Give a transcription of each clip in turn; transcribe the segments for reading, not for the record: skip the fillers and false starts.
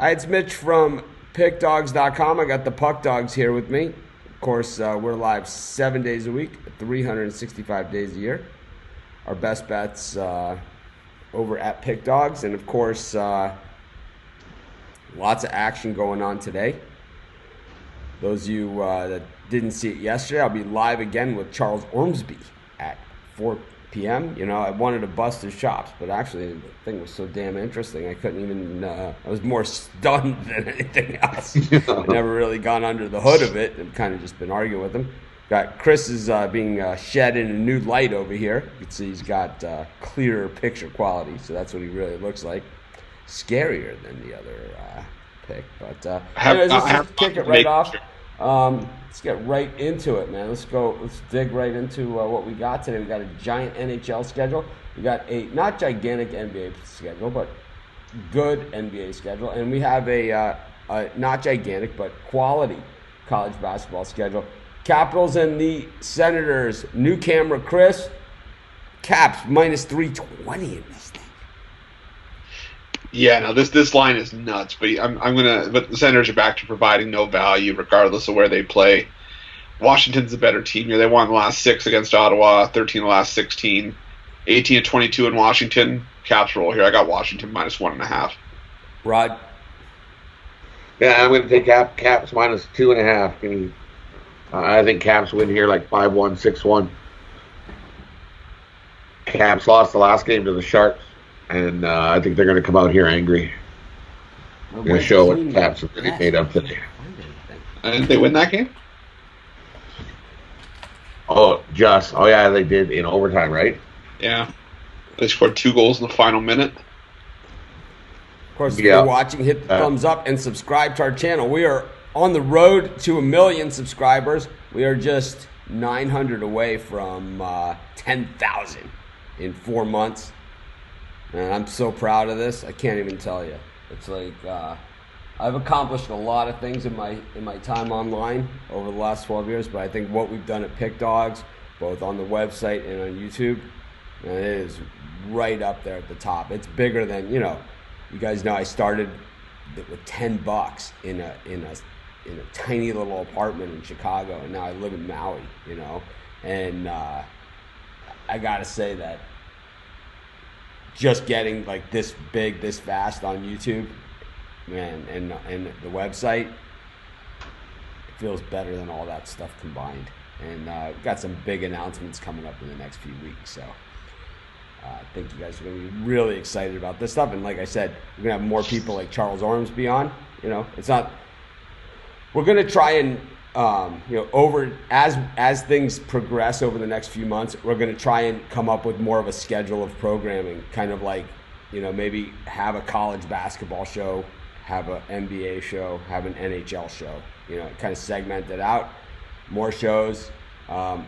Hi, it's Mitch from PickDogs.com. I got the Puck Dogs here with me. Of course, we're live 7 days a week, 365 days a year. Our best bets over at Pick Dogs. And, of course, lots of action going on today. Those of you that didn't see it yesterday, I'll be live again with Charles Ormsby at 4 p.m. You know, I wanted to bust his chops, but actually the thing was so damn interesting, I couldn't even, I was more stunned than anything else. I've never really gone under the hood of it. I've kind of just been arguing with him. Got Chris is being shed in a new light over here. You can see he's got clearer picture quality, so that's what he really looks like. Scarier than the other pick, but anyways, let's just kick it right off. Let's get right into it, man. Let's dig right into what we got today. We got a giant NHL schedule. We got a not gigantic NBA schedule, but good NBA schedule. And we have a not gigantic, but quality college basketball schedule. Capitals and the Senators. New camera, Chris. Caps minus 320 in this thing. Yeah, no, this line is nuts, but but the Senators are back to providing no value regardless of where they play. Washington's the better team here. They won the last 6 against Ottawa, 13 the last 16, 18-22 in Washington. Caps roll here. I got Washington minus 1.5. Rod? Yeah, I'm going to take Caps minus 2.5. I think Caps win here like 5-1, 6-1. Caps lost the last game to the Sharks. And I think they're going to come out here angry. They're going to show what the Caps have really made up today. Did they win that game? Oh yeah, they did in overtime, right? Yeah. They scored 2 goals in the final minute. Of course, if you're watching, hit the thumbs up and subscribe to our channel. We are on the road to 1 million subscribers. We are just 900 away from 10,000 in 4 months. And I'm so proud of this. I can't even tell you. It's like I've accomplished a lot of things in my time online over the last 12 years, but I think what we've done at Pick Dogs, both on the website and on YouTube, it is right up there at the top. It's bigger than, you guys know I started with $10 in a tiny little apartment in Chicago, and now I live in Maui, and I gotta say that just getting like this big, this fast on YouTube, man, and the website, it feels better than all that stuff combined. And we've got some big announcements coming up in the next few weeks, so I think you guys are going to be really excited about this stuff. And like I said, we're going to have more people like Charles Ormsby on. It's not. We're going to try and over as things progress over the next few months, we're going to try and come up with more of a schedule of programming, kind of like, maybe have a college basketball show, have an NBA show, have an NHL show, kind of segment it out, more shows. I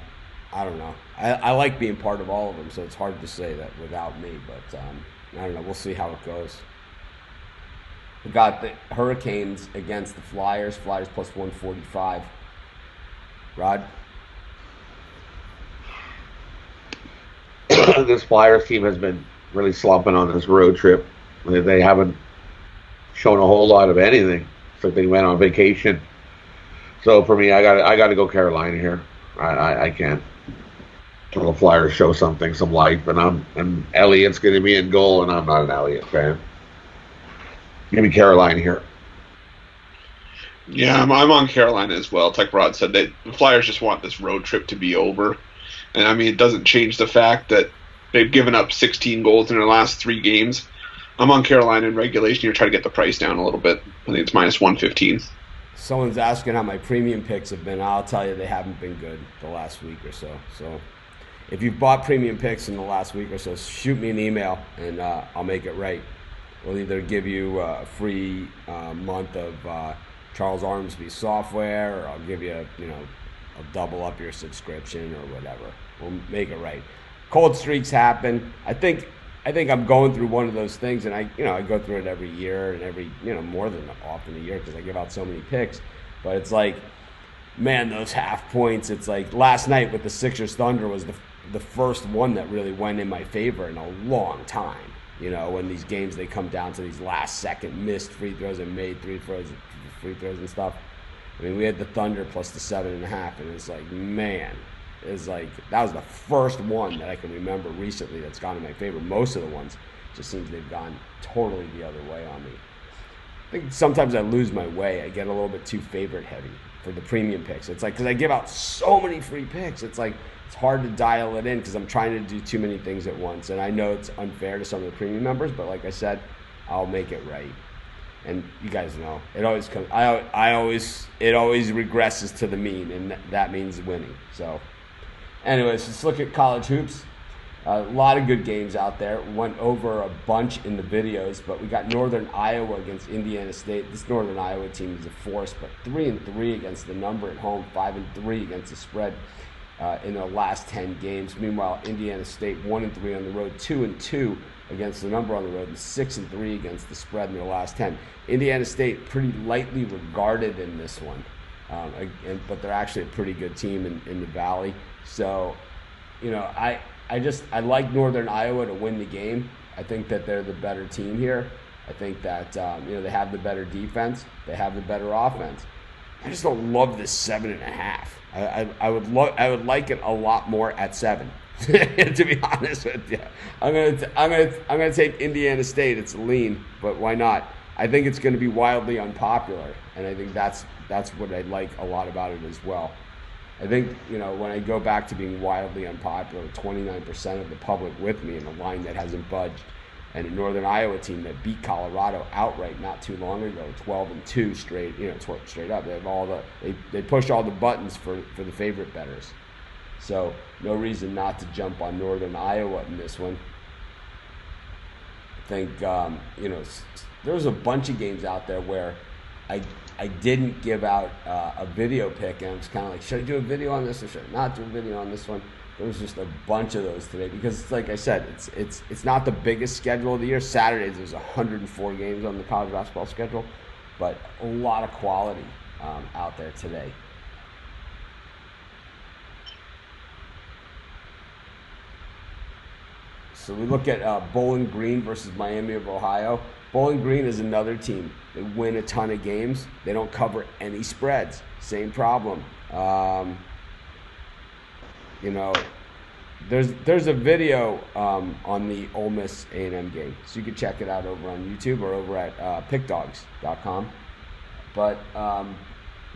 don't know. I like being part of all of them, so it's hard to say that without me, but I don't know. We'll see how it goes. We got the Hurricanes against the Flyers. Flyers plus 145. Rod? This Flyers team has been really slumping on this road trip. They haven't shown a whole lot of anything. It's like they went on vacation. So for me, I got to go Carolina here. I can't. The Flyers show something, some life, and Elliott's going to be in goal, and I'm not an Elliott fan. Give me Carolina here. Yeah, I'm on Carolina as well. It's like Rod said, the Flyers just want this road trip to be over. And, it doesn't change the fact that they've given up 16 goals in their last 3 games. I'm on Carolina in regulation here, try to get the price down a little bit. I think it's minus 115. Someone's asking how my premium picks have been. I'll tell you, they haven't been good the last week or so. So if you've bought premium picks in the last week or so, shoot me an email, and I'll make it right. We'll either give you a free month of Charles Ormsby software, or I'll give you, I'll double up your subscription or whatever. We'll make it right. Cold streaks happen. I think I'm going through one of those things, and I go through it every year and every, more than often a year because I give out so many picks. But it's like, man, those half points. It's like last night with the Sixers Thunder was the first one that really went in my favor in a long time. You know, when these games, they come down to these last-second missed free throws and made free throws and stuff. I mean, we had the Thunder plus the 7.5, and it's like, man, it's like that was the first one that I can remember recently that's gone in my favor. Most of the ones just seems they've gone totally the other way on me. I think sometimes I lose my way. I get a little bit too favorite heavy for the premium picks. It's like, because I give out so many free picks, it's like it's hard to dial it in because I'm trying to do too many things at once. And I know it's unfair to some of the premium members, but like I said, I'll make it right. And you guys know it always comes. It always regresses to the mean, and that means winning. So, anyways, let's look at college hoops. A lot of good games out there. Went over a bunch in the videos, but we got Northern Iowa against Indiana State. This Northern Iowa team is a force, but 3-3 against the number at home, 5-3 against the spread in their last 10 games. Meanwhile, Indiana State 1-3 on the road, 2-2 against the number on the road, and 6-3 against the spread in their last 10. Indiana State pretty lightly regarded in this one, but they're actually a pretty good team in the Valley. So, you know, I like Northern Iowa to win the game. I think that they're the better team here. I think that they have the better defense. They have the better offense. I just don't love this 7.5. I would like it a lot more at 7. To be honest with you, I'm gonna take Indiana State. It's lean, but why not? I think it's going to be wildly unpopular, and I think that's what I like a lot about it as well. I think, when I go back to being wildly unpopular, 29% of the public with me in a line that hasn't budged, and a Northern Iowa team that beat Colorado outright not too long ago, 12-2 straight, straight up. They have they push all the buttons for the favorite bettors. So no reason not to jump on Northern Iowa in this one. I think there was a bunch of games out there where I didn't give out a video pick, and I was kind of like, should I do a video on this or should I not do a video on this one? There was just a bunch of those today because, like I said, it's not the biggest schedule of the year. Saturdays there's 104 games on the college basketball schedule, but a lot of quality out there today. So we look at Bowling Green versus Miami of Ohio. Bowling Green is another team. They win a ton of games. They don't cover any spreads. Same problem. There's a video on the Ole Miss A&M game, so you can check it out over on YouTube or over at pickdogs.com. But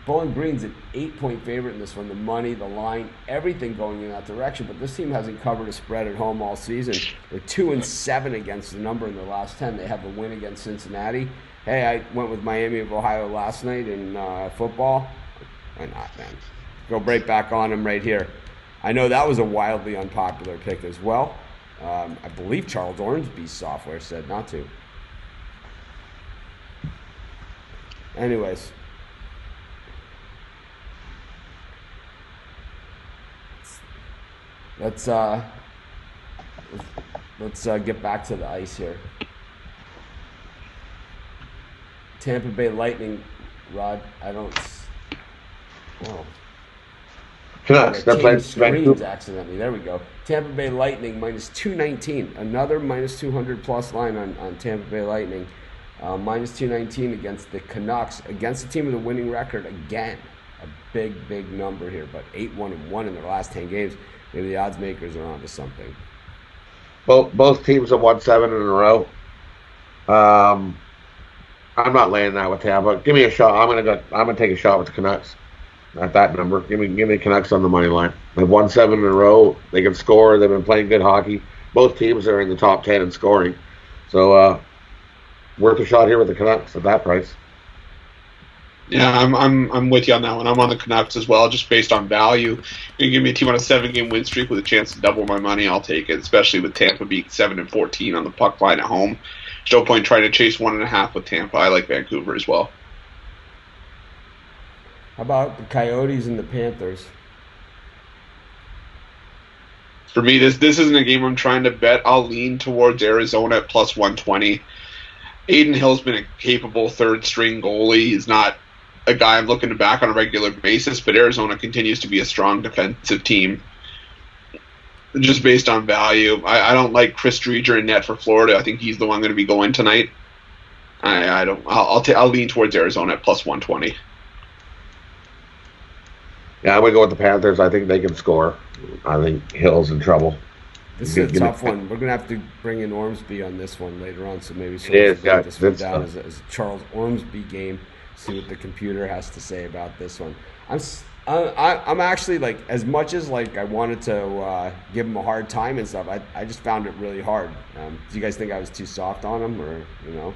Bowling Green's an 8-point favorite in this one. The money, the line, everything going in that direction. But this team hasn't covered a spread at home all season. They're 2-7 against the number in their last 10. They have a win against Cincinnati. Hey, I went with Miami of Ohio last night in football. Why not, man? Go right back on them right here. I know that was a wildly unpopular pick as well. I believe Charles Ormsby Software said not to. Anyways. Let's get back to the ice here. Tampa Bay Lightning, Rod. Canucks. They're playing screens accidentally. There we go. Tampa Bay Lightning minus 219. Another minus 200 plus line on Tampa Bay Lightning. Minus 219 against the Canucks, against a team with a winning record again. A big number here, but 8-1-1 in their last 10 games. Maybe the odds makers are onto something. Both teams have won 7 in a row. I'm not laying that with Tampa. Give me a shot. I'm gonna take a shot with the Canucks at that number. Give me the Canucks on the money line. They've won 7 in a row. They can score. They've been playing good hockey. Both teams are in the top 10 in scoring. So worth a shot here with the Canucks at that price. Yeah, I'm with you on that one. I'm on the Canucks as well, just based on value. You give me a team on a 7-game win streak with a chance to double my money, I'll take it. Especially with Tampa being 7-14 on the puck line at home. There's no point trying to chase 1.5 with Tampa. I like Vancouver as well. How about the Coyotes and the Panthers? For me, this isn't a game I'm trying to bet. I'll lean towards Arizona at plus 120. Aiden Hill's been a capable third-string goalie. He's not a guy I'm looking to back on a regular basis, but Arizona continues to be a strong defensive team. just based on value. I don't like Chris Dreger in net for Florida. I think he's the one going to be going tonight. I don't. I'll lean towards Arizona at plus 120. Yeah, I would go with the Panthers. I think they can score. I think Hill's in trouble. This is a tough one. We're going to have to bring in Ormsby on this one later on, so maybe break this one down as a Charles Ormsby game. See what the computer has to say about this one. I'm actually, like, as much as, like, I wanted to give him a hard time and stuff, I just found it really hard. Do you guys think I was too soft on him, or, you know?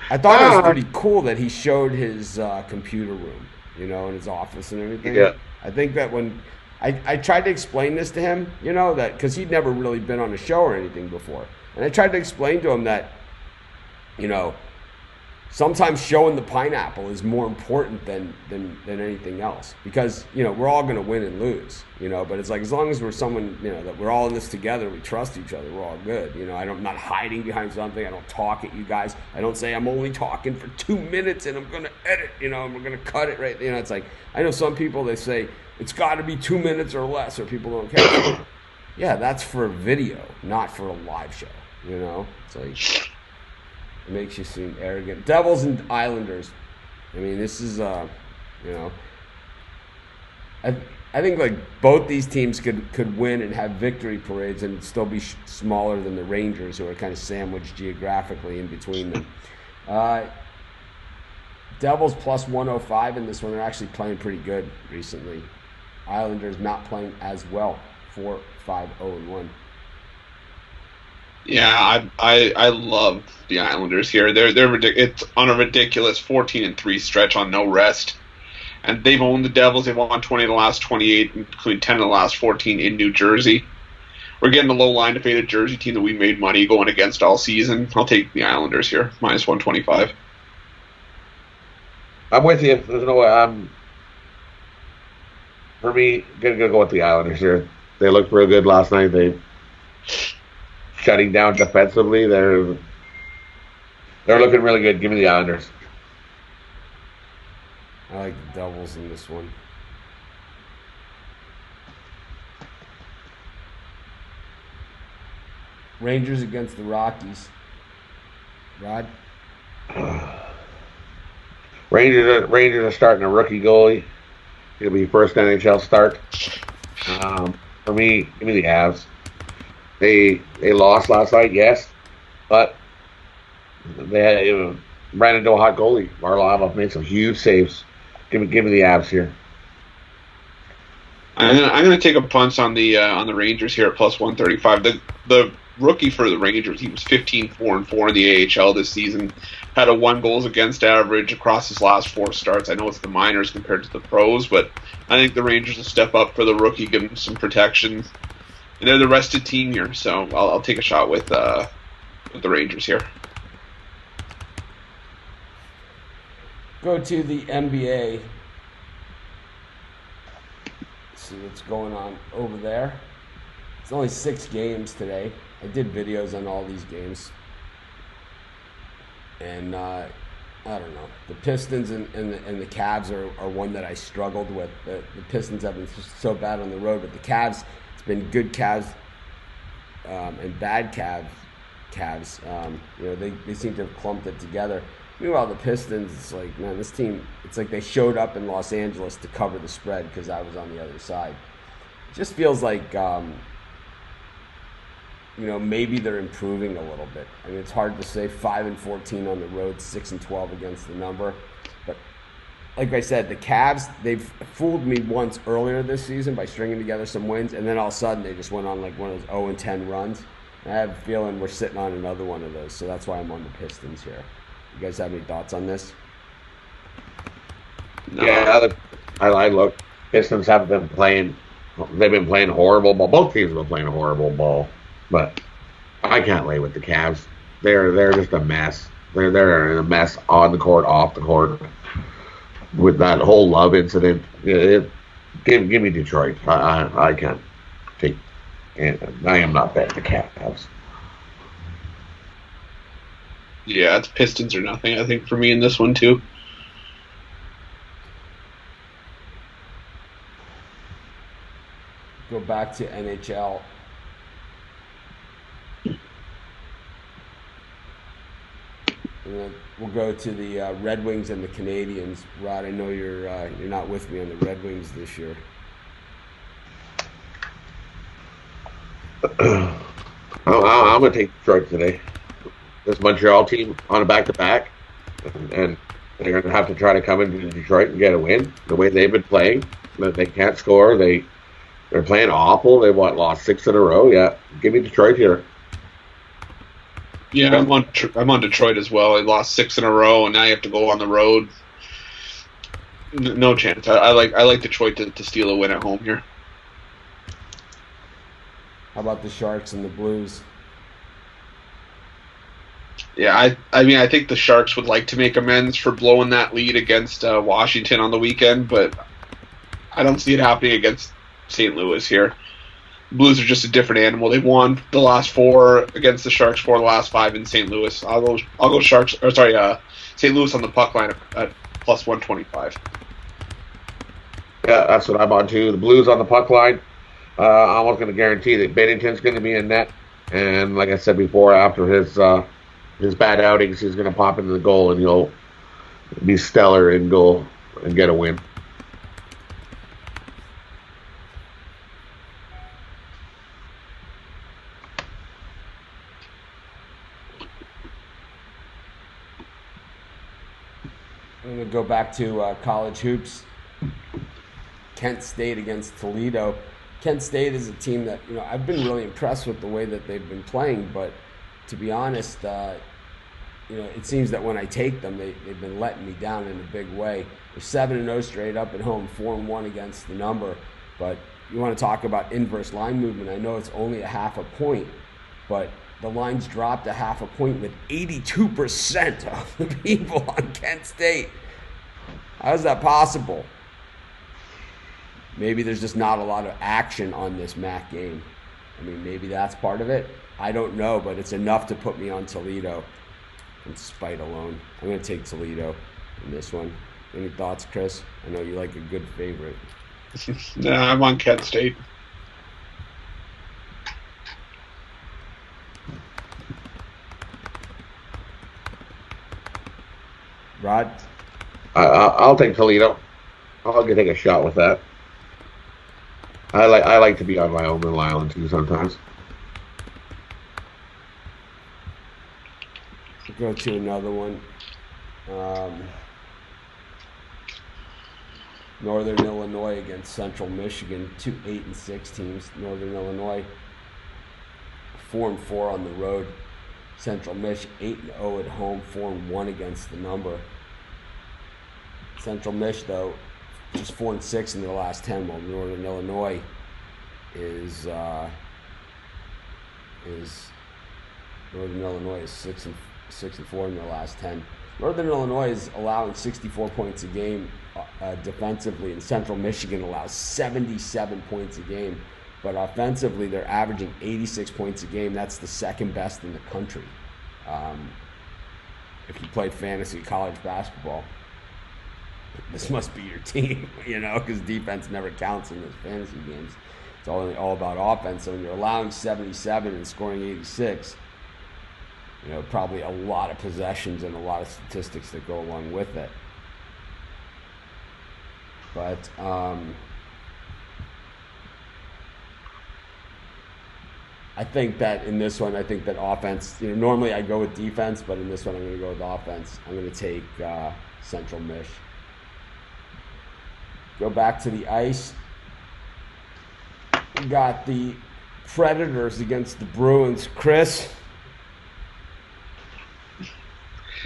I thought it was pretty cool that he showed his computer room, you know, in his office and everything. Yeah. I think that when I tried to explain this to him, you know, that because he'd never really been on a show or anything before, and I tried to explain to him that, you know, sometimes showing the pineapple is more important than anything else, because, you know, we're all going to win and lose, you know, but it's like, as long as we're someone, you know, that we're all in this together, we trust each other, we're all good, you know. I'm not hiding behind something. I don't talk at you guys. I don't say I'm only talking for 2 minutes and I'm going to edit, you know, and we're going to cut it right, you know. It's like, I know some people, they say it's got to be 2 minutes or less or people don't care. Yeah, that's for a video, not for a live show, you know. It's like, it makes you seem arrogant. Devils and Islanders. I mean, this is, you know, I think, like, both these teams could win and have victory parades and still be smaller than the Rangers, who are kind of sandwiched geographically in between them. Devils plus 105 in this one. They're actually playing pretty good recently. Islanders not playing as well. 4-5-0-1. Yeah, I love the Islanders here. It's on a ridiculous 14-3 stretch on no rest, and they've owned the Devils. They've won 20 of the last 28, including 10 of the last 14 in New Jersey. We're getting a low line defeated Jersey team that we made money going against all season. I'll take the Islanders here, minus 125. I'm with you. There's no way. For me, gonna go with the Islanders here. They looked real good last night. They shutting down defensively. They're looking really good. Give me the Islanders. I like the Devils in this one. Rangers against the Rockies. Rod? Rangers are starting a rookie goalie. It'll be first NHL start. For me, give me the Avs. They lost last night, yes, but they ran into a hot goalie. Varlamov made some huge saves. Give me the Avs here. I'm gonna take a punt on the Rangers here at plus 135. The rookie for the Rangers, he was 15-4-4 in the AHL this season. Had a 1 goals against average across his last 4 starts. I know it's the minors compared to the pros, but I think the Rangers will step up for the rookie, give him some protection. And they're the rested team here, so I'll take a shot with the Rangers here. Go to the NBA. See what's going on over there. It's only 6 games today. I did videos on all these games. And I don't know. The Pistons and the Cavs are one that I struggled with. The Pistons have been so bad on the road, but the Cavs, it's been good Cavs and bad Cavs. You know, they seem to have clumped it together. Meanwhile, the Pistons, it's like, man, this team, it's like they showed up in Los Angeles to cover the spread because I was on the other side. It just feels like, you know, maybe they're improving a little bit. I mean, it's hard to say. 5-14 on the road, 6-12 against the number. But like I said, the Cavs, they've fooled me once earlier this season by stringing together some wins, and then all of a sudden they just went on like one of those 0-10 runs. And I have a feeling we're sitting on another one of those, so that's why I'm on the Pistons here. You guys have any thoughts on this? No. Yeah, I look. Pistons haven't been playing. They've been playing horrible ball. Both teams have been playing horrible ball. But I can't lay with the Cavs. They're just a mess. They're in a mess on the court, off the court. With that whole Love incident, give me Detroit. I can't take. I am not betting the Cavs. Yeah, it's Pistons or nothing, I think, for me in this one, too. back to NHL. And then we'll go to the Red Wings and the Canadiens. Rod, I know you're not with me on the Red Wings this year. I'm going to take Detroit today. This Montreal team on a back-to-back, and they're going to have to try to come into Detroit and get a win. The way they've been playing, they can't score. They're playing awful. They lost 6 in a row. Yeah, give me Detroit here. Yeah, I'm on Detroit as well. They lost 6 in a row, and now you have to go on the road. No chance. I like Detroit to steal a win at home here. How about the Sharks and the Blues? Yeah, I mean, I think the Sharks would like to make amends for blowing that lead against Washington on the weekend, but I don't see it happening against St. Louis here. Blues are just a different animal. They've won the last 4 against the Sharks, 4 of the last 5 in St. Louis. I'll go Sharks. Or sorry, St. Louis on the puck line at plus 125. Yeah, that's what I'm on too. The Blues on the puck line. I'm almost going to guarantee that Bennington's going to be in net, and like I said before, after his bad outings, he's going to pop into the goal and he'll be stellar in goal and get a win. I'm going to go back to college hoops. Kent State against Toledo. Kent State is a team that, I've been really impressed with the way that they've been playing, but to be honest, it seems that when I take them, they've been letting me down in a big way. They're 7-0 straight up at home, 4-1 against the number. But you want to talk about inverse line movement. I know it's only a half a point, but the line's dropped a half a point with 82% of the people on Kent State. How is that possible? Maybe there's just not a lot of action on this MAC game. I mean, maybe that's part of it. I don't know, but it's enough to put me on Toledo in spite alone. I'm going to take Toledo in this one. Any thoughts, Chris? I know you like a good favorite. Nah, I'm on Kent State. Rod? I'll take Toledo. I'll take a shot with that. I like to be on my own little island too sometimes. Go to another one. Northern Illinois against Central Michigan. 2 8-6 teams. Northern Illinois 4-4 on the road. Central Mich 8-0 at home. 4-1 against the number. Central Mich though just 4-6 in their last 10, while Northern Illinois is 6-4 in their last 10. Northern Illinois is allowing 64 points a game defensively, and Central Michigan allows 77 points a game. But offensively, they're averaging 86 points a game. That's the second best in the country. If you played fantasy college basketball, this must be your team, because defense never counts in those fantasy games. It's all about offense. So when you're allowing 77 and scoring 86, probably a lot of possessions and a lot of statistics that go along with it. But I think that in this one, offense, normally I go with defense, but in this one I'm going to go with offense. I'm going to take Central Mich. Go back to the ice. We got the Predators against the Bruins. Chris,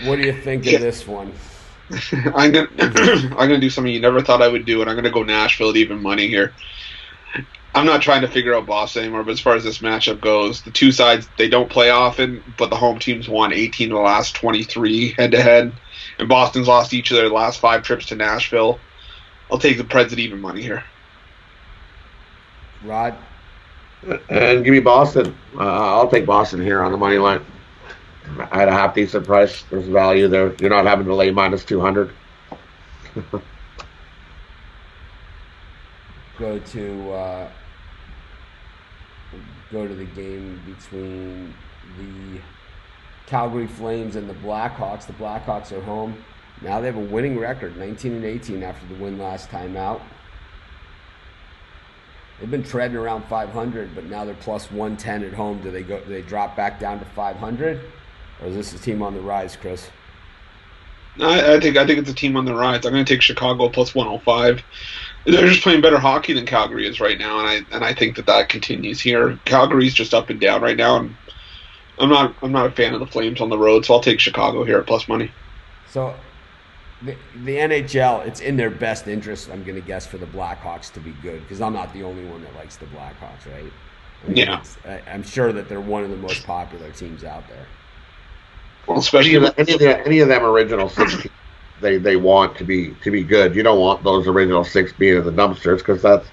what do you think of this one? I'm gonna do something you never thought I would do, and I'm gonna go Nashville at even money here. I'm not trying to figure out Boston anymore, but as far as this matchup goes, the two sides, they don't play often, but the home team's won 18 of the last 23 head-to-head, and Boston's lost each of their last 5 trips to Nashville. I'll take the Preds at even money here. Rod? And give me Boston. I'll take Boston here on the money line. At a half decent price. There's value there. You're not having to lay minus 200. Go to go to the game between the Calgary Flames and the Blackhawks. The Blackhawks are home. Now they have a winning record, 19-18 after the win last time out. They've been treading around 500, but now they're plus 110 at home. Do they drop back down to 500, or is this a team on the rise, Chris? No, I think it's a team on the rise. I'm going to take Chicago plus 105. They're just playing better hockey than Calgary is right now, and I think that continues here. Calgary's just up and down right now, and I'm not a fan of the Flames on the road, so I'll take Chicago here at plus money. So the NHL, it's in their best interest, I'm going to guess, for the Blackhawks to be good, because I'm not the only one that likes the Blackhawks, right? I mean, yeah. I'm sure that they're one of the most popular teams out there. Well, especially any of them original 6 they want to be good. You don't want those original 6 being in the dumpsters, because that's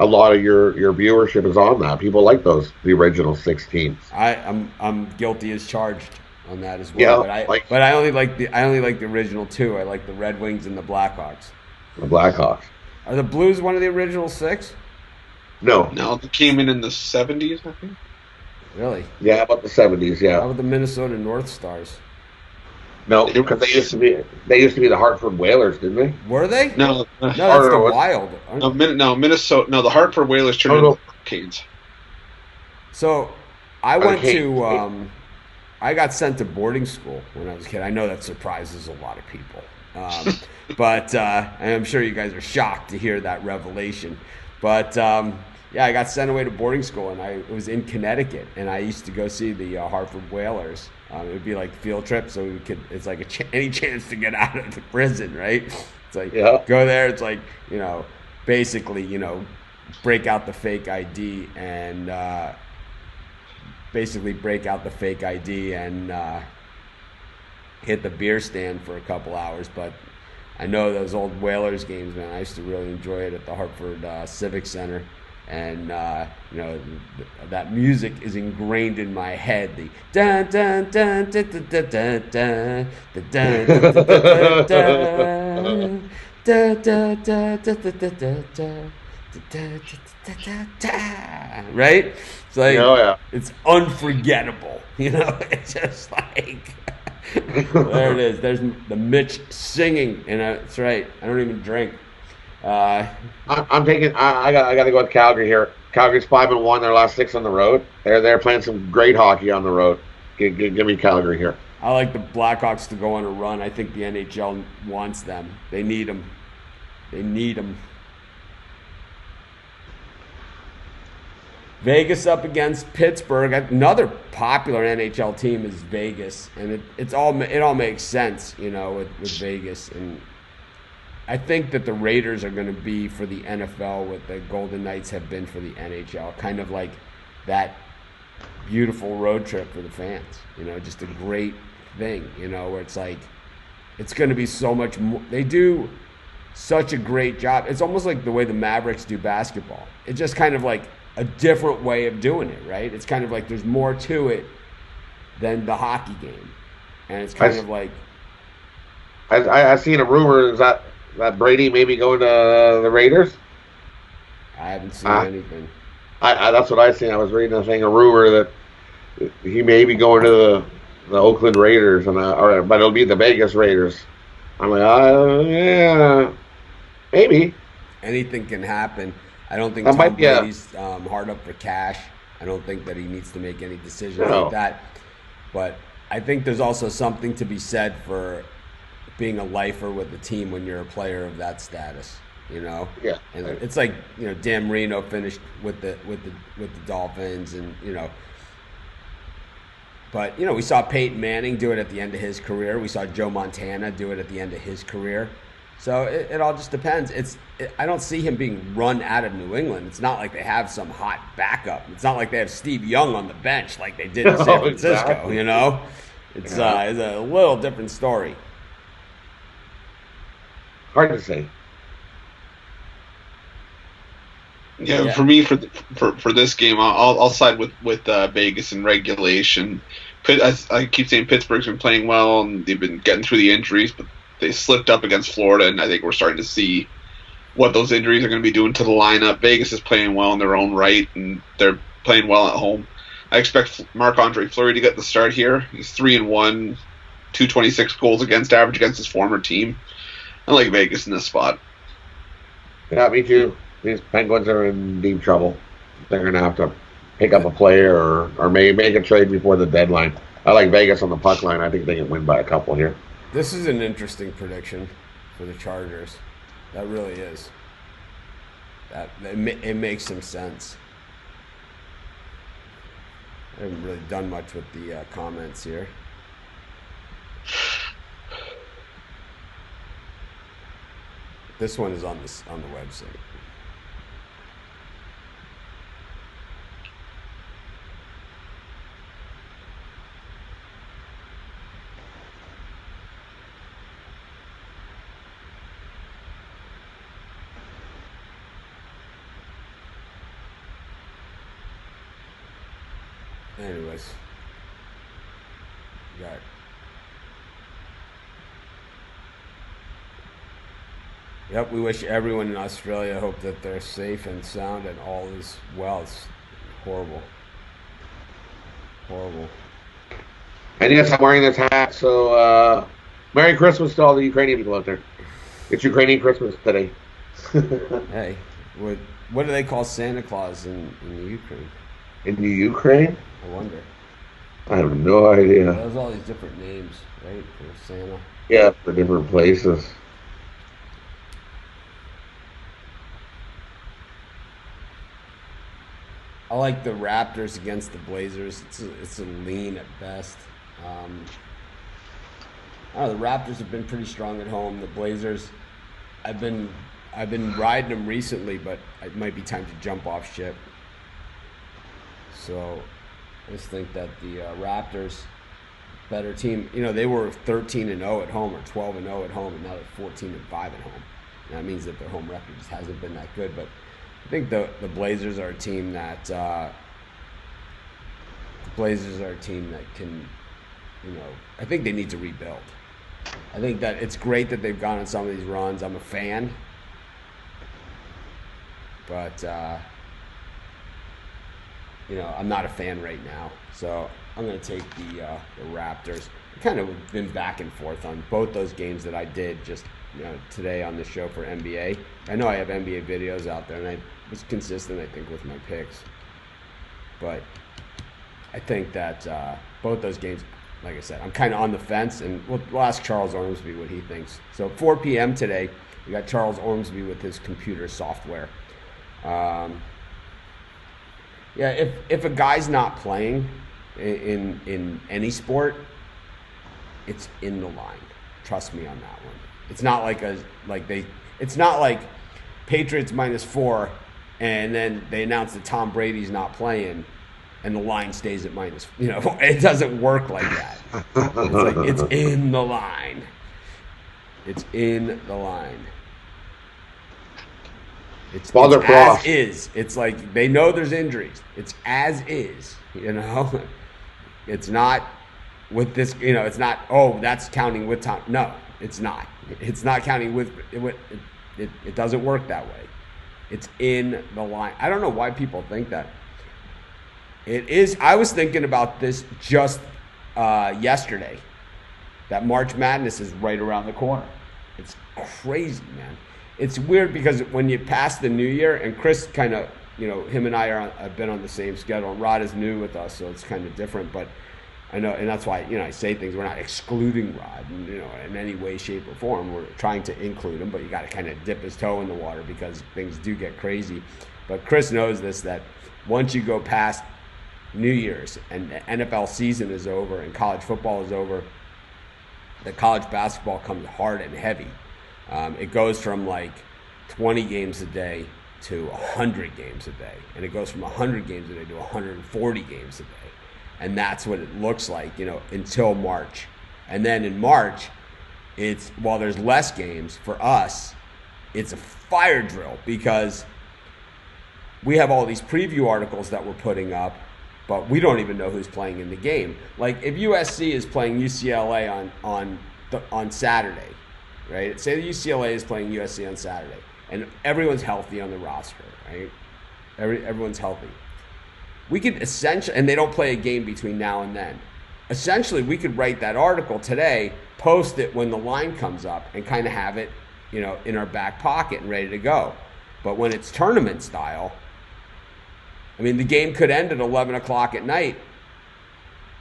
a lot of your viewership is on that. People like the original 6 teams. I'm guilty as charged on that as well. Yeah, but I only like the original 2. I like the Red Wings and the Blackhawks. The Blackhawks. Are the Blues one of the original 6? No, they came in the 70s, I think. Really? Yeah, about the 70s. Yeah. How about the Minnesota North Stars? No, because they used to be the Hartford Whalers, didn't they? Were they? No, that's the Wild. No, Minnesota. No, the Hartford Whalers turned into the Hurricanes. So I went to. I got sent to boarding school when I was a kid. I know that surprises a lot of people, but I'm sure you guys are shocked to hear that revelation. But yeah, I got sent away to boarding school, and it was in Connecticut, and I used to go see the Hartford Whalers. It would be like field trip, so it's like any chance to get out of the prison, right? It's like go there. It's like, basically, break out the fake ID and hit the beer stand for a couple hours. But I know those old Whalers games, man. I used to really enjoy it at the Hartford Civic Center. And that music is ingrained in my head. The dun dun dun dun dun dun dun the dun dun dun dun dun, right? It's like it's unforgettable. It's just like there it is. There's the Mitch singing, and that's right. I don't even drink. I'm taking. I got to go with Calgary here. Calgary's 5-1. Their last 6 on the road. They're playing some great hockey on the road. Give me Calgary here. I like the Blackhawks to go on a run. I think the NHL wants them. They need them. Vegas up against Pittsburgh. Another popular NHL team is Vegas, and it all makes sense, with Vegas. And I think that the Raiders are going to be for the NFL what the Golden Knights have been for the NHL, kind of like that beautiful road trip for the fans. Just a great thing. Where it's like it's going to be so much more. They do such a great job. It's almost like the way the Mavericks do basketball. It's just kind of like a different way of doing it, right? It's kind of like there's more to it than the hockey game, and it's kind of like I seen a rumor is that Brady may be going to the Raiders. I haven't seen anything. That's what I seen. I was reading a rumor that he may be going to the Oakland Raiders, but it'll be the Vegas Raiders. I'm like, yeah, maybe. Anything can happen. I don't think Tom Brady's hard up for cash. I don't think that he needs to make any decisions like that. But I think there's also something to be said for being a lifer with the team when you're a player of that status, Yeah. And it's like, Dan Marino finished with the Dolphins, and but we saw Peyton Manning do it at the end of his career. We saw Joe Montana do it at the end of his career. So it all just depends. I don't see him being run out of New England. It's not like they have some hot backup. It's not like they have Steve Young on the bench like they did in San Francisco. Exactly. It's a little different story. Hard to say. Yeah, for me, for this game, I'll side with Vegas in regulation. I keep saying Pittsburgh's been playing well, and they've been getting through the injuries, but they slipped up against Florida, and I think we're starting to see what those injuries are going to be doing to the lineup. Vegas is playing well in their own right, and they're playing well at home. I expect Marc-Andre Fleury to get the start here. He's 3-1, 226 goals against average against his former team. I like Vegas in this spot. Yeah, me too. These Penguins are in deep trouble. They're going to have to pick up a player or maybe make a trade before the deadline. I like Vegas on the puck line. I think they can win by a couple here. This is an interesting prediction for the Chargers. That really is. It makes some sense. I haven't really done much with the comments here. This one is on the website. Anyways, got it. Yep, we wish everyone in Australia, hope that they're safe and sound and all is well. It's horrible. Horrible. And yes, I'm wearing this hat, so Merry Christmas to all the Ukrainian people out there. It's Ukrainian Christmas today. Hey, what do they call Santa Claus in the Ukraine? In the Ukraine? I wonder. I have no idea. There's all these different names, right, for Santa. Yeah, for different places. I like the Raptors against the Blazers. It's a lean at best. I don't know, the Raptors have been pretty strong at home. The Blazers, I've been riding them recently, but it might be time to jump off ship. So I just think that the Raptors, better team. You know, they were 13-0 at home or 12-0 at home, and now they're 14-5 at home. And that means that their home record just hasn't been that good. But I think the Blazers are a team that can, you know, I think they need to rebuild. I think that it's great that they've gone on some of these runs. I'm a fan, but you know, I'm not a fan right now. So I'm going to take the Raptors. I've kind of been back and forth on both those games that I did just, you know, today on the show for NBA. I know I have NBA videos out there, and I was consistent, I think, with my picks. But I think that both those games, like I said, I'm kind of on the fence, and we'll ask Charles Ormsby what he thinks. So 4 p.m. today, we got Charles Ormsby with his computer software. Yeah, if a guy's not playing in any sport, it's in the line. Trust me on that one. It's not it's not like Patriots -4, and then they announce that Tom Brady's not playing, and the line stays at minus. You know, it doesn't work like that. It's like it's in the line. It's in the line. It's as is. It's like they know there's injuries. It's as is. You know, it's not with this. You know, it's not. Oh, that's counting with Tom. No, it's not. It's not counting with. It doesn't work that way. It's in the line. I don't know why people think that. It is. I was thinking about this just yesterday. That March Madness is right around the corner. It's crazy, man. It's weird because when you pass the new year, and Chris kind of, you know, him and I have been on the same schedule. And Rod is new with us, so it's kind of different. But I know, and that's why, you know, I say things. We're not excluding Rod, you know, in any way, shape, or form. We're trying to include him, but you got to kind of dip his toe in the water because things do get crazy. But Chris knows this, that once you go past New Year's and the NFL season is over and college football is over, the college basketball comes hard and heavy. It goes from like 20 games a day to 100 games a day. And it goes from 100 games a day to 140 games a day. And that's what it looks like, you know, until March. And then in March, while there's less games, for us, it's a fire drill because we have all these preview articles that we're putting up, but we don't even know who's playing in the game. Like if USC is playing UCLA on Saturday, right? Say the UCLA is playing USC on Saturday, and everyone's healthy on the roster, right? Everyone's healthy. we could essentially, and they don't play a game between now and then. Essentially, we could write that article today, post it when the line comes up, and kind of have it, in our back pocket and ready to go. But when it's tournament style, I mean, the game could end at 11 o'clock at night.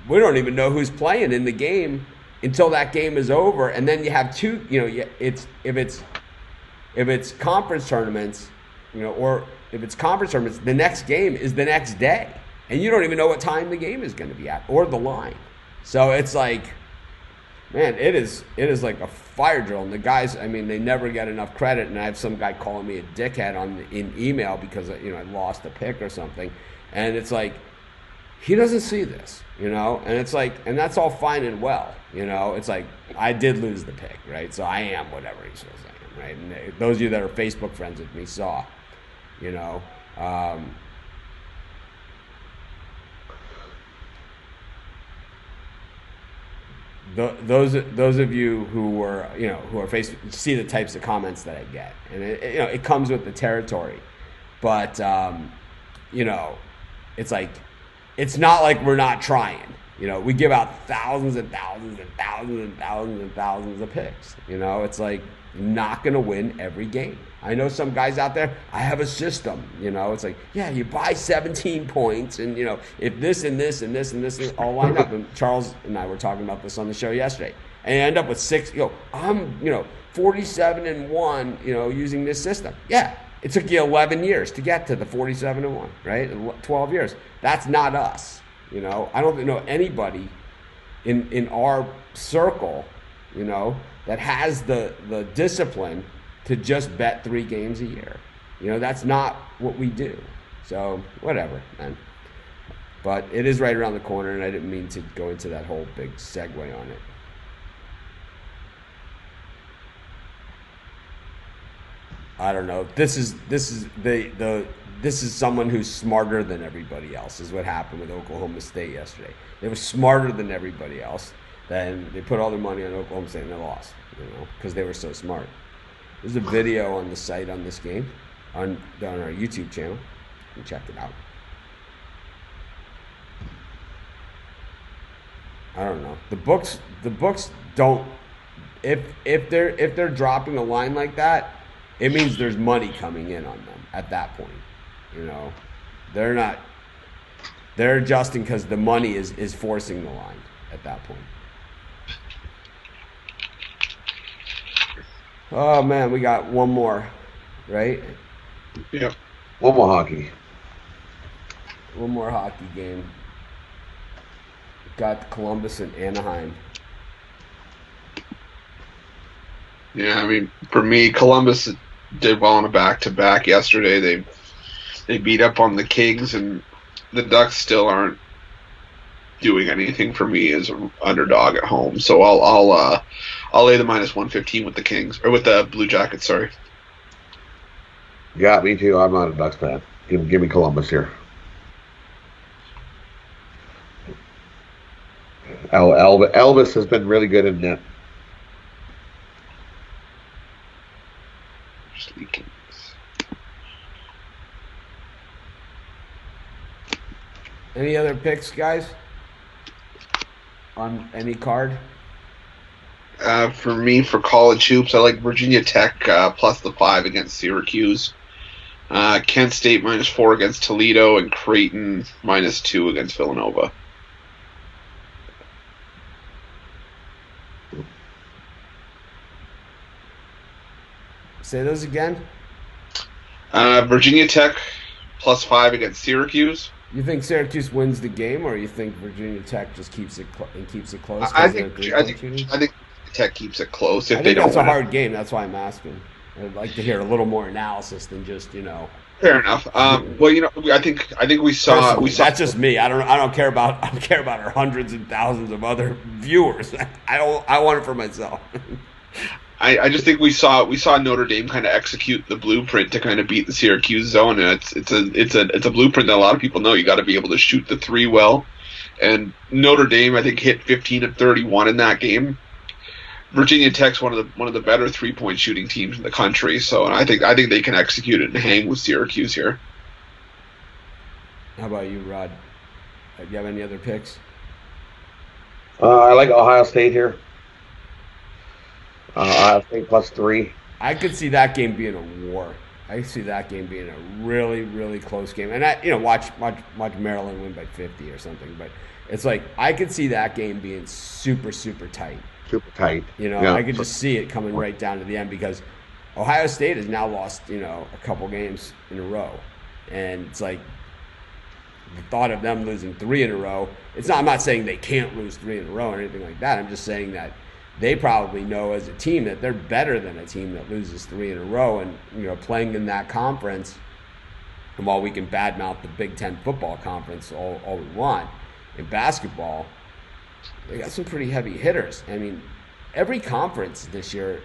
We don't even know who's playing in the game until that game is over, and then you have two. If it's conference tournaments, or if it's conference tournaments, the next game is the next day, and you don't even know what time the game is going to be at or the line. So it's like, man, it is like a fire drill. And the guys, I mean, they never get enough credit. And I have some guy calling me a dickhead in email because I lost a pick or something, and it's like, he doesn't see this, and it's like, and that's all fine and well, it's like, I did lose the pick, right? So I am whatever he says I am, right? And those of you that are Facebook friends with me saw, those of you who are Facebook, see the types of comments that I get, and it comes with the territory, but it's like, it's not like we're not trying. We give out thousands and thousands and thousands and thousands and thousands of picks. It's like, not going to win every game. I know some guys out there, I have a system. It's like, yeah, you buy 17 points, and, if this and this and this and this all line up. And Charles and I were talking about this on the show yesterday. And you end up with 6, I'm, 47-1, using this system. Yeah. It took you 11 years to get to the 47-1, right? 12 years. That's not us. I don't know anybody in our circle, that has the discipline to just bet 3 games a year. That's not what we do. So whatever, man. But it is right around the corner, and I didn't mean to go into that whole big segue on it. I don't know. This is someone who's smarter than everybody else, is what happened with Oklahoma State yesterday. They were smarter than everybody else. Then they put all their money on Oklahoma State and they lost, because they were so smart. There's a video on the site on this game, on our YouTube channel. You check it out. I don't know. The books don't. If they're dropping a line like that, it means there's money coming in on them at that point. They're not. They're adjusting because the money is forcing the line at that point. Oh man, we got one more, right? Yep. One more hockey. One more hockey game. Got Columbus and Anaheim. Yeah, I mean, for me, Columbus did well on a back-to-back yesterday. They beat up on the Kings, and the Ducks still aren't doing anything for me as an underdog at home. So I'll lay the -115 with the Kings, or with the Blue Jackets. Sorry. Yeah, me too. I'm not a Ducks fan. Give me Columbus here. Elvis has been really good in net. Any other picks, guys? On any card? For me, for college hoops, I like Virginia Tech plus the 5 against Syracuse. Kent State -4 against Toledo, and Creighton -2 against Villanova. Say those again. Virginia Tech plus 5 against Syracuse. You think Syracuse wins the game, or you think Virginia Tech just keeps it close? I think Tech keeps it close. If I they think don't that's a win hard game. That's why I'm asking. I'd like to hear a little more analysis than just Fair enough. Well, I think we saw. That's just me. I don't care about our hundreds and thousands of other viewers. I want it for myself. I just think we saw Notre Dame kind of execute the blueprint to kind of beat the Syracuse zone, and it's a blueprint that a lot of people know. You got to be able to shoot the three well, and Notre Dame, I think, hit 15 of 31 in that game. Virginia Tech's one of the better 3-point shooting teams in the country, so I think they can execute it and hang with Syracuse here. How about you, Rod? Do you have any other picks? I like Ohio State here. Ohio State +3. I could see that game being a war. I could see that game being a really, really close game. And watch Maryland win by 50 or something. But it's like I could see that game being super, super tight. Super tight. I could just see it coming right down to the end because Ohio State has now lost, a couple games in a row. And it's like the thought of them losing 3 in a row. I'm not saying they can't lose 3 in a row or anything like that. I'm just saying that they probably know as a team that they're better than a team that loses 3 in a row. And, playing in that conference, and while we can badmouth the Big Ten football conference all we want, in basketball, they got some pretty heavy hitters. I mean, every conference this year,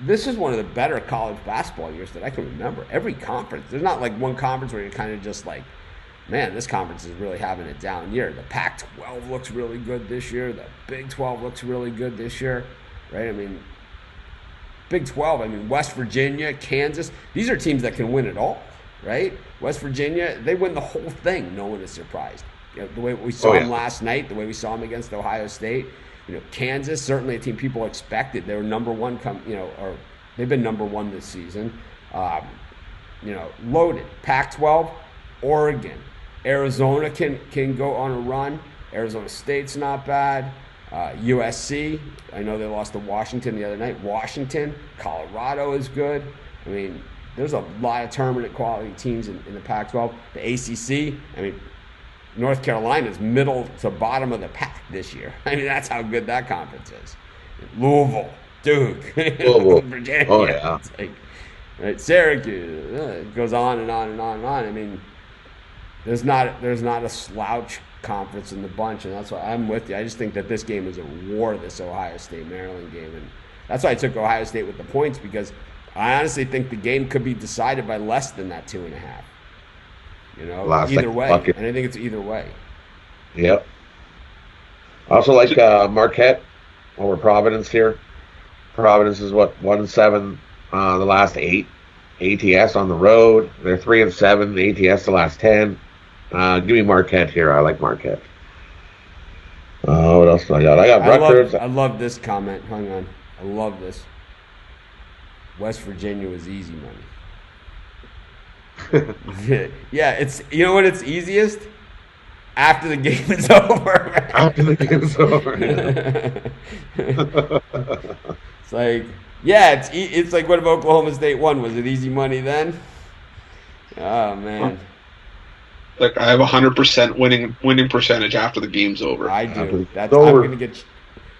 this is one of the better college basketball years that I can remember. Every conference. There's not like one conference where you're kind of just like, man, this conference is really having a down year. The Pac-12 looks really good this year. The Big 12 looks really good this year, right? I mean, Big 12, West Virginia, Kansas, these are teams that can win it all, right? West Virginia, they win the whole thing. No one is surprised. The way we saw them last night, the way we saw them against Ohio State. Kansas, certainly a team people expected. They were number one, or they've been number one this season. Loaded. Pac-12, Oregon. Arizona can go on a run. Arizona State's not bad. USC, I know they lost to Washington the other night. Washington, Colorado is good. There's a lot of tournament quality teams in the Pac-12. The ACC, North Carolina's middle to bottom of the pack this year. That's how good that conference is. Louisville, Duke, Virginia. Oh, yeah. It's like, right, Syracuse. It goes on and on and on and on. There's not a slouch conference in the bunch, and that's why I'm with you. I just think that this game is a war, this Ohio State-Maryland game, and that's why I took Ohio State with the points, because I honestly think the game could be decided by less than that 2.5. Either way. Bucket. And I think it's either way. Yep. I also like Marquette over Providence here. Providence is 1-7 the last 8. ATS on the road. They're 3-7. ATS the last 10. Give me Marquette here. I like Marquette. What else do I got? I got Rutgers. I love this comment. Hang on. I love this. West Virginia was easy money. Yeah, it's when it's easiest? After the game is over. After the game is over. It's like, yeah, it's like, what if Oklahoma State won? Was it easy money then? Oh man. Like, I have 100% winning percentage after the game's over. I do.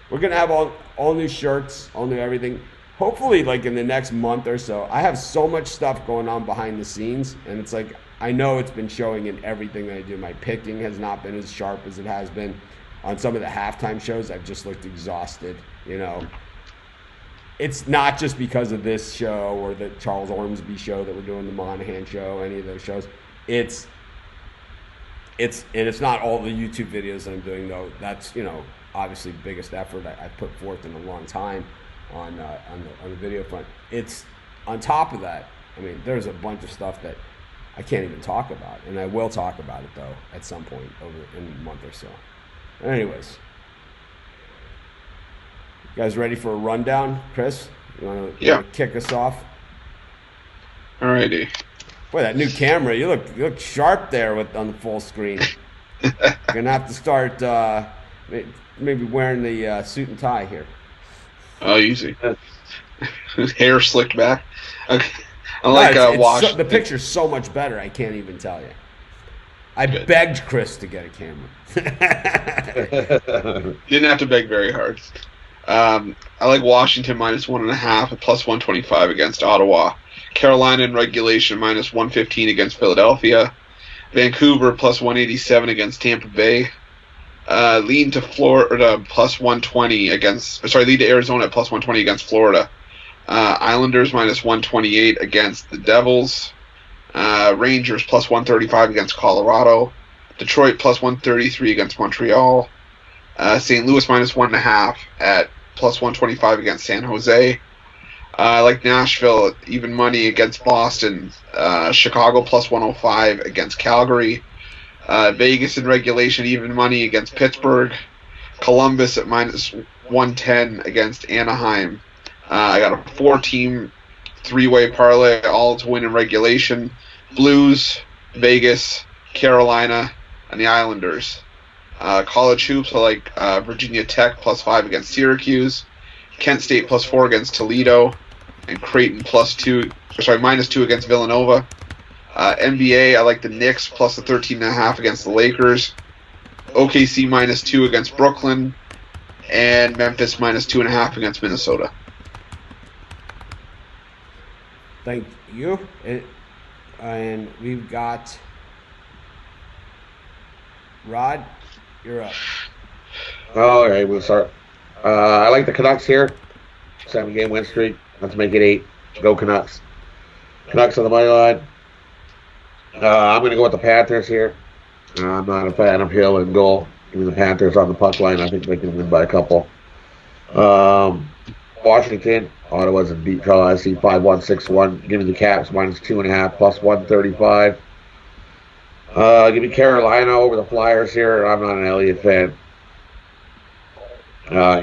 We're gonna have all new shirts, all new everything. Hopefully, like in the next month or so. I have so much stuff going on behind the scenes, and it's like, I know it's been showing in everything that I do. My picking has not been as sharp as it has been on some of the halftime shows. I've just looked exhausted. It's not just because of this show or the Charles Ormsby show that we're doing, the Monahan show, any of those shows. It's not all the YouTube videos that I'm doing, though. That's obviously the biggest effort I've put forth in a long time on the video front. It's on top of that. There's a bunch of stuff that I can't even talk about, and I will talk about it though at some point in a month or so. Anyways, you guys ready for a rundown, Chris? You want to kick us off? Alrighty. Boy, that new camera, you look sharp there on the full screen. You're gonna have to start maybe wearing the suit and tie here. Oh, easy. Hair slicked back. Okay. I like wash. The picture's so much better, I can't even tell you. I begged Chris to get a camera. Didn't have to beg very hard. I like Washington -1.5 at +125 against Ottawa. Carolina in regulation -115 against Philadelphia. Vancouver +187 against Tampa Bay. Lead to Florida +120 lead to Arizona at +120 against Florida. Islanders -128 against the Devils. Rangers +135 against Colorado. Detroit +133 against Montreal. St. Louis -1.5 at +125 against San Jose. I like Nashville even money against Boston. Chicago +105 against Calgary. Vegas in regulation, even money against Pittsburgh. Columbus at minus 110 against Anaheim. I got a 4-team three-way parlay, all to win in regulation. Blues, Vegas, Carolina, and the Islanders. College hoops, I like Virginia Tech +5 against Syracuse. Kent State +4 against Toledo. And Creighton -2 against Villanova. NBA, I like the Knicks plus the 13.5 against the Lakers. OKC -2 against Brooklyn. And Memphis -2.5 against Minnesota. Thank you. And we've got Rod. You're up. All right, we'll start. I like the Canucks here. 7-game win streak. Let's make it 8. Go Canucks. Canucks on the money line. I'm going to go with the Panthers here. I'm not a fan of Hill and goal. Give me the Panthers on the puck line. I think they can win by a couple. Washington. Ottawa's in deep trouble. I see 5-1, 6-1. Give me the Caps -2.5 +135. Give me Carolina over the Flyers here. I'm not an Elliott fan.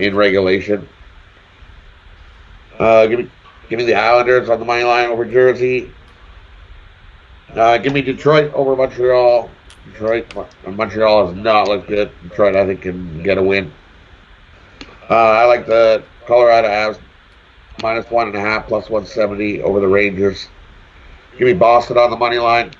In regulation. Give me the Islanders on the money line over Jersey. Give me Detroit over Montreal. Montreal has not looked good. Detroit, I think, can get a win. I like the Colorado Avs -1.5 +170 over the Rangers. Give me Boston on the money line.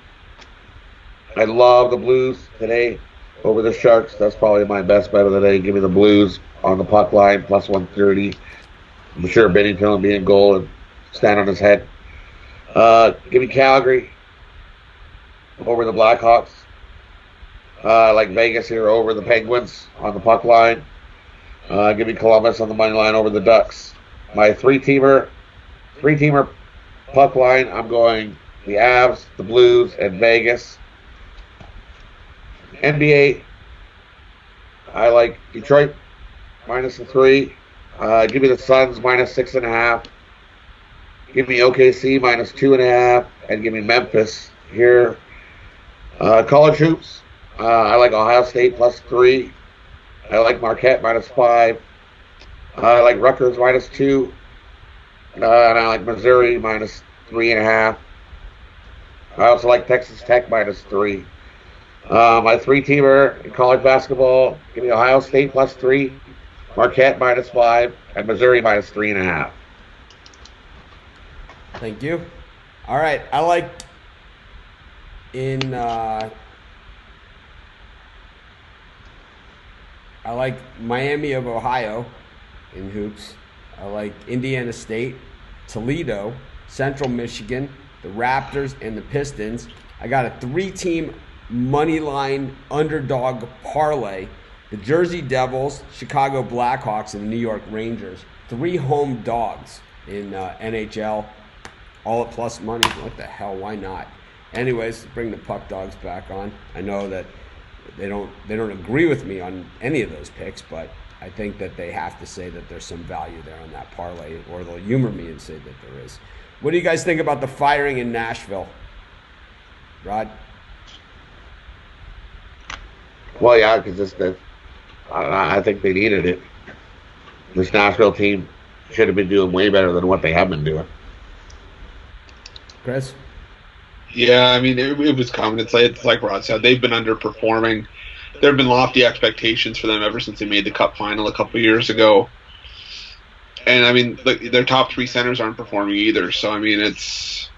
I love the Blues today over the Sharks. That's probably my best bet of the day. Give me the Blues on the puck line +130. I'm sure Bennington will be in goal and stand on his head. Give me Calgary over the Blackhawks. I like Vegas here over the Penguins on the puck line. Give me Columbus on the money line over the Ducks. My three-teamer puck line, I'm going the Avs, the Blues, and Vegas. NBA, I like Detroit -3. Give me the Suns -6.5. Give me OKC -2.5, and give me Memphis here. College hoops, I like Ohio State +3. I like Marquette -5. I like Rutgers -2. And I like Missouri -3.5. I also like Texas Tech -3. My three-teamer in college basketball, give me Ohio State +3, Marquette -5, and Missouri -3.5. Thank you. All right, I like Miami of Ohio in hoops. I like Indiana State, Toledo, Central Michigan, the Raptors, and the Pistons. I got a 3-team money line underdog parlay. The Jersey Devils, Chicago Blackhawks, and the New York Rangers. 3 home dogs in NHL. All at plus money. What the hell? Why not? Anyways, bring the puck dogs back on. I know that they don't agree with me on any of those picks, but I think that they have to say that there's some value there on that parlay, or they'll humor me and say that there is. What do you guys think about the firing in Nashville? Rod? Well, yeah, because I think they needed it. This Nashville team should have been doing way better than what they have been doing. Chris? Yeah, I mean, it was coming. It's like Rod said. They've been underperforming. There have been lofty expectations for them ever since they made the Cup final a couple years ago. And, I mean, their top 3 centers aren't performing either. So, I mean, it's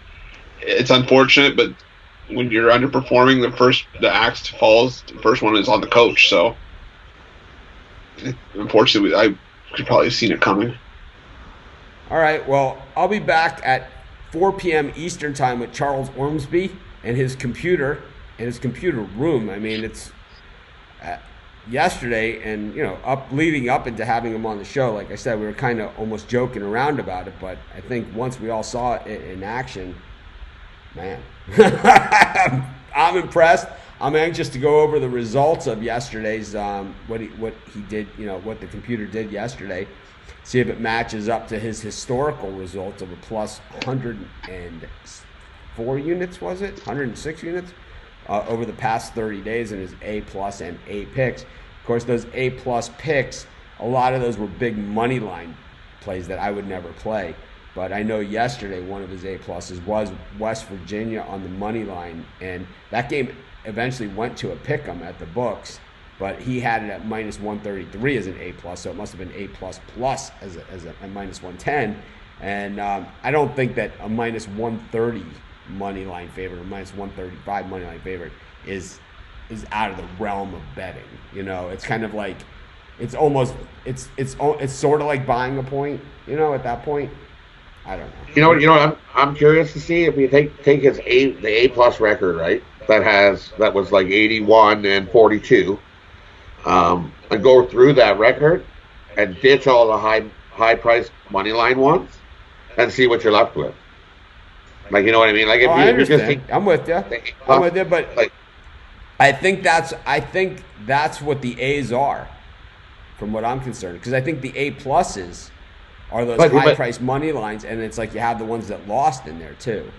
unfortunate, but when you're underperforming, the axe falls. The first one is on the coach. So, unfortunately, I could probably have seen it coming. All right, well, I'll be back at 4 p.m. Eastern time with Charles Ormsby and his computer room. I mean, it's yesterday, and leading up into having him on the show. Like I said, we were kind of almost joking around about it, but I think once we all saw it in action, man, I'm impressed. I'm anxious to go over the results of yesterday's what he did. What the computer did yesterday. See if it matches up to his historical results of a plus 104 units, was it? 106 units? over the past 30 days in his A+ and A picks. Of course, those A+ picks, a lot of those were big money line plays that I would never play. But I know yesterday one of his A+ was West Virginia on the money line, and that game eventually went to a pick 'em at the books, but he had it at minus 133 as an A+, so it must have been A++ as a minus 110. And I don't think that a minus 130 money line favorite or minus 135 money line favorite is out of the realm of betting. You know, it's kind of like it's sort of like buying a point. You know, at that point, I don't know. You know, I'm curious to see if you take his the A+ record, right? That was like 81 and 42, and go through that record and ditch all the high priced money line ones and see what you're left with. Like, you know what I mean? Like, if I understand. Just take, I'm with you, but like, I think that's what the A's are, from what I'm concerned. Because I think the A+ are those high-priced money lines, and it's like you have the ones that lost in there too.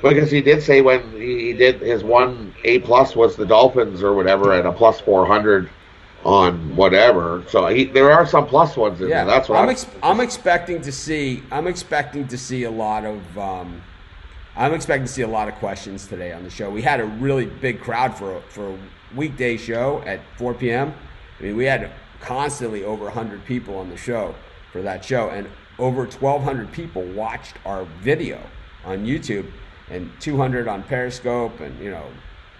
Because he did say when he did his one A+ was the Dolphins or whatever at a plus 400 on whatever. So there are some plus ones in there. That's what I'm expecting to see. I'm expecting to see a lot of questions today on the show. We had a really big crowd for a weekday show at 4 p.m. I mean, we had constantly over 100 people on the show for that show, and over 1,200 people watched our video on YouTube, and 200 on Periscope, and a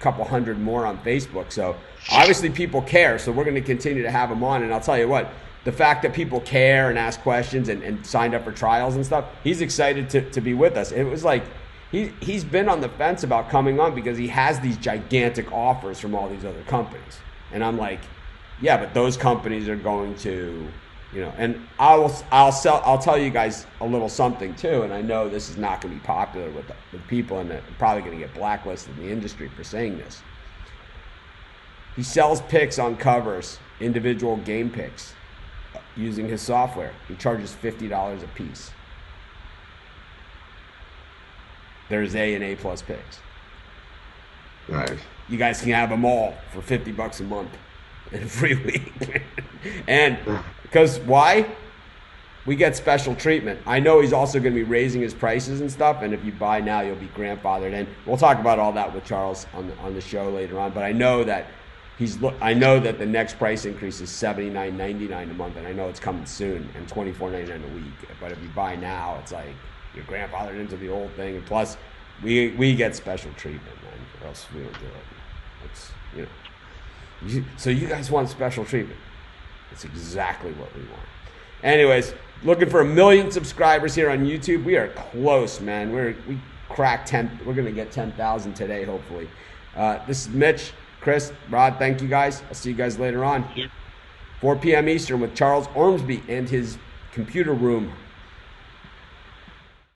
couple hundred more on Facebook. So obviously people care, so we're going to continue to have them on. And I'll tell you what, the fact that people care and ask questions and signed up for trials and stuff, he's excited to be with us. It was like he's been on the fence about coming on because he has these gigantic offers from all these other companies, and I'm like, yeah, but those companies are going to, and I'll tell you guys a little something too. And I know this is not going to be popular with people, and I'm probably going to get blacklisted in the industry for saying this. He sells picks on covers, individual game picks, using his software. He charges $50 a piece. There's A and A+ picks. Nice. You guys can have them all for $50 a month in a free week. And because why? We get special treatment. I know he's also going to be raising his prices and stuff, and if you buy now, you'll be grandfathered in. We'll talk about all that with Charles on the show later on. But I know that the next price increase is $79.99 a month, and I know it's coming soon, and $24.99 a week. But if you buy now, it's like you're grandfathered into the old thing, and plus we get special treatment, man, or else we don't do it. It's so you guys want special treatment. It's exactly what we want. Anyways, looking for 1 million subscribers here on YouTube. We are close, man. We cracked 10. We're going to get 10,000 today, hopefully. This is Mitch, Chris, Rod. Thank you, guys. I'll see you guys later on. 4 p.m. Eastern with Charles Ormsby and his computer room